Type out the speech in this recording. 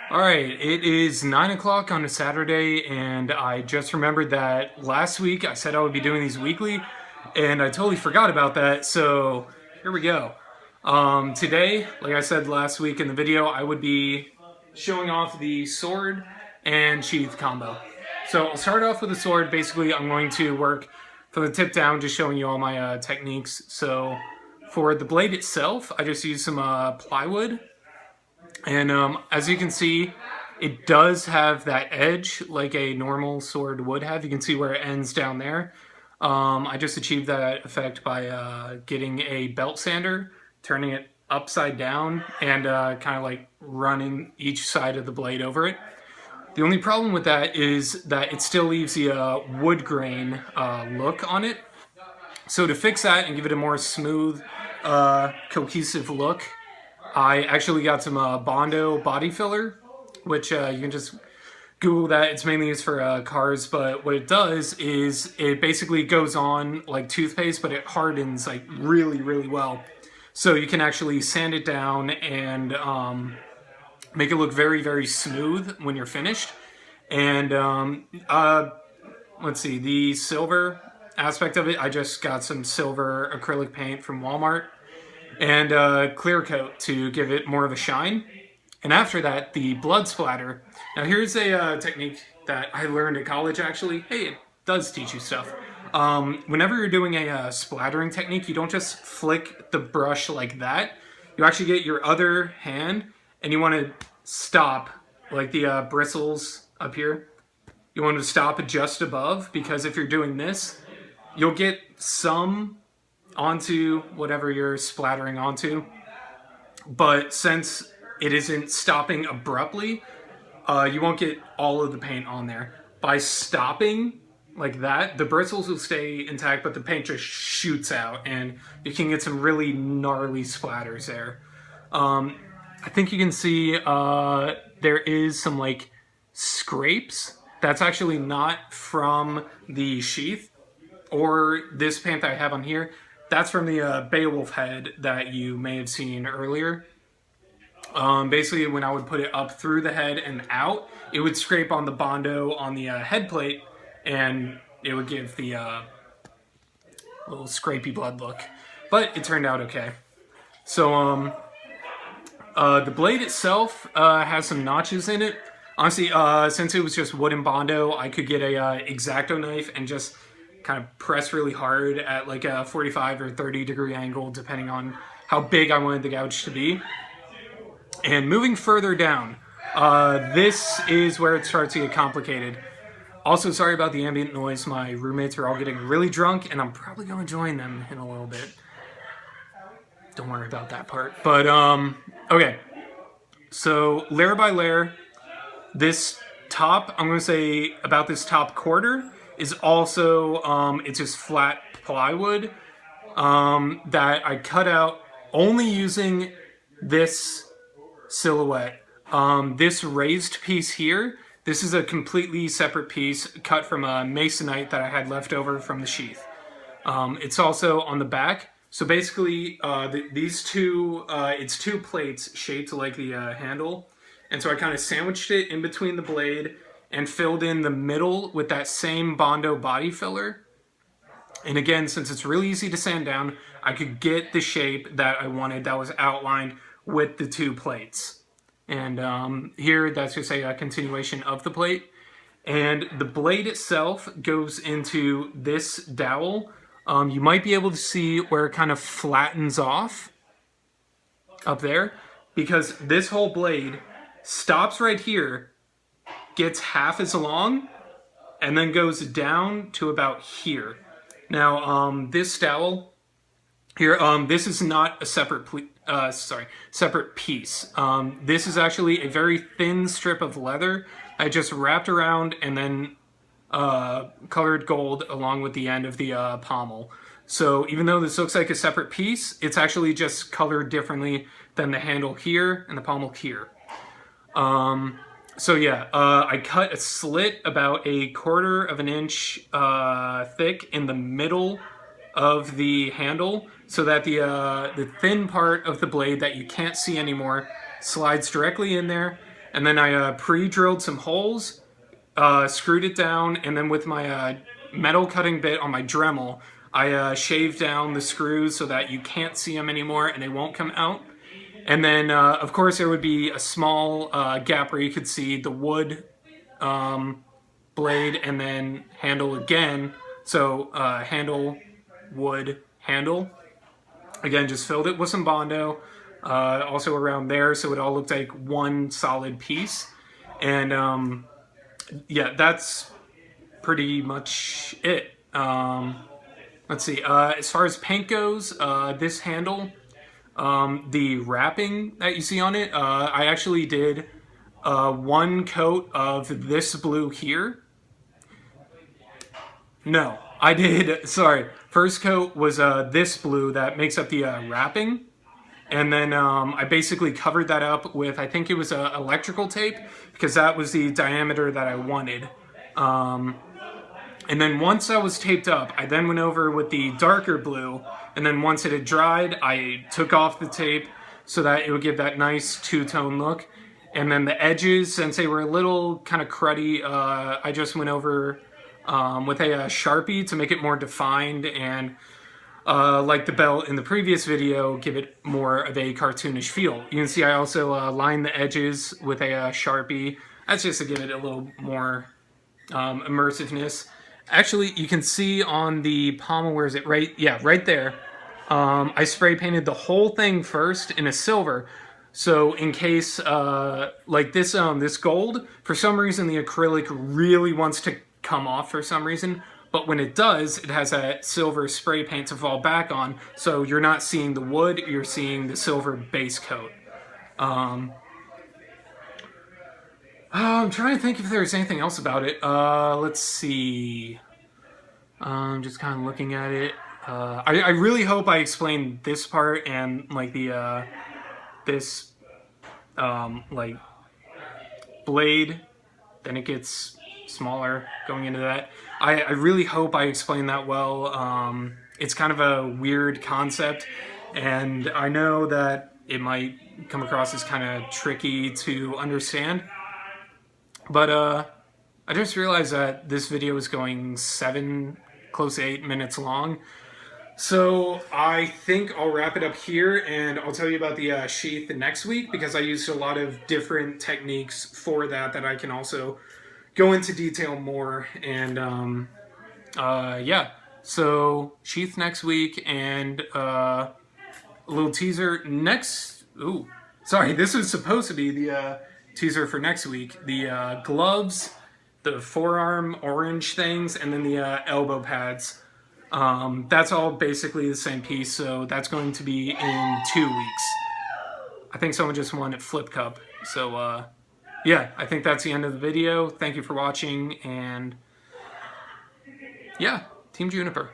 Alright, it is 9 o'clock on a Saturday, and I just remembered that last week I said I would be doing these weekly, and I totally forgot about that, so here we go. Today, like I said last week in the video, I would be showing off the sword and sheath combo. So I'll start off with the sword. Basically, I'm going to work from the tip down, just showing you all my techniques. So for the blade itself, I just use some plywood. And as you can see, it does have that edge like a normal sword would have. You can see where it ends down there. I just achieved that effect by getting a belt sander, turning it upside down, and kind of like running each side of the blade over it. The only problem with that is that it still leaves the wood grain look on it. So to fix that and give it a more smooth, cohesive look, I actually got some Bondo body filler, which you can just Google that. It's mainly used for cars, but what it does is it basically goes on like toothpaste, but it hardens like really, really well. So you can actually sand it down and make it look very, very smooth when you're finished. And let's see, the silver aspect of it, I just got some silver acrylic paint from Walmart and clear coat to give it more of a shine. And after that, the blood splatter. Now here's a technique that I learned at college actually. Hey, it does teach you stuff. Whenever you're doing a splattering technique, you don't just flick the brush like that. You actually get your other hand and you want to stop, like the bristles up here. You want to stop just above, because if you're doing this, you'll get some onto whatever you're splattering onto. But since it isn't stopping abruptly, you won't get all of the paint on there. By stopping like that, the bristles will stay intact, but the paint just shoots out, and you can get some really gnarly splatters there. I think you can see there is some like scrapes. That's actually not from the sheath or this paint that I have on here. That's from the Beowulf head that you may have seen earlier. Basically, when I would put it up through the head and out, it would scrape on the Bondo on the head plate, and it would give the little scrapey blood look. But it turned out okay. So, the blade itself has some notches in it. Honestly, since it was just wooden Bondo, I could get a X-Acto knife and just kind of press really hard at like a 45 or 30 degree angle, depending on how big I wanted the gouge to be. And moving further down, this is where it starts to get complicated. Also, sorry about the ambient noise. My roommates are all getting really drunk, and I'm probably going to join them in a little bit. Don't worry about that part. But, okay. So, layer by layer, this top, I'm going to say about this top quarter, is also, it's just flat plywood that I cut out only using this silhouette. This raised piece here, this is a completely separate piece cut from a masonite that I had left over from the sheath. It's also on the back. So basically, these two, it's two plates shaped like the handle. And so I kind of sandwiched it in between the blade and filled in the middle with that same Bondo body filler. And again, since it's really easy to sand down, I could get the shape that I wanted that was outlined with the two plates. And here, that's just a continuation of the plate. And the blade itself goes into this dowel. You might be able to see where it kind of flattens off up there, because this whole blade stops right here, gets half as long, and then goes down to about here. Now, this dowel here, this is not a separate separate piece. This is actually a very thin strip of leather I just wrapped around and then colored gold along with the end of the pommel. So even though this looks like a separate piece, it's actually just colored differently than the handle here and the pommel here. So yeah, I cut a slit about 1/4 of an inch thick in the middle of the handle, so that the thin part of the blade that you can't see anymore slides directly in there, And then I pre-drilled some holes, screwed it down, and then with my metal cutting bit on my Dremel, I shaved down the screws so that you can't see them anymore and they won't come out. And then, of course, there would be a small gap where you could see the wood blade and then handle again. So handle, wood, handle. Again, just filled it with some Bondo. Also around there, so it all looked like one solid piece. And yeah, that's pretty much it. Let's see. As far as paint goes, this handle, the wrapping that you see on it, I actually did one coat of this blue here. No, I did, sorry. First coat was this blue that makes up the wrapping. And then I basically covered that up with, I think it was electrical tape, because that was the diameter that I wanted. And then once that was taped up, I then went over with the darker blue, and then once it had dried, I took off the tape so that it would give that nice two-tone look. And then the edges, since they were a little kind of cruddy, I just went over with a Sharpie to make it more defined, and like the belt in the previous video, give it more of a cartoonish feel. You can see I also lined the edges with a Sharpie. That's just to give it a little more immersiveness. Actually, you can see on the pommel, where is it? Right, yeah, right there. I spray painted the whole thing first in a silver. So in case, like this gold, for some reason the acrylic really wants to come off for some reason. But when it does, it has that silver spray paint to fall back on. So you're not seeing the wood, you're seeing the silver base coat. I'm trying to think if there's anything else about it. Let's see. I'm just kind of looking at it. I really hope I explained this part and like the this like blade. Then it gets smaller going into that. I really hope I explained that well. It's kind of a weird concept, and I know that it might come across as kind of tricky to understand. But I just realized that this video is going 7, close to 8 minutes long. So I think I'll wrap it up here, and I'll tell you about the sheath next week, because I used a lot of different techniques for that I can also go into detail more. And yeah, so sheath next week, and a little teaser next. Ooh, sorry, this was supposed to be the teaser for next week. The gloves, the forearm orange things, and then the elbow pads. That's all basically the same piece, so that's going to be in 2 weeks. I think someone just won at Flip Cup. So yeah, I think that's the end of the video. Thank you for watching, and yeah, Team Juniper.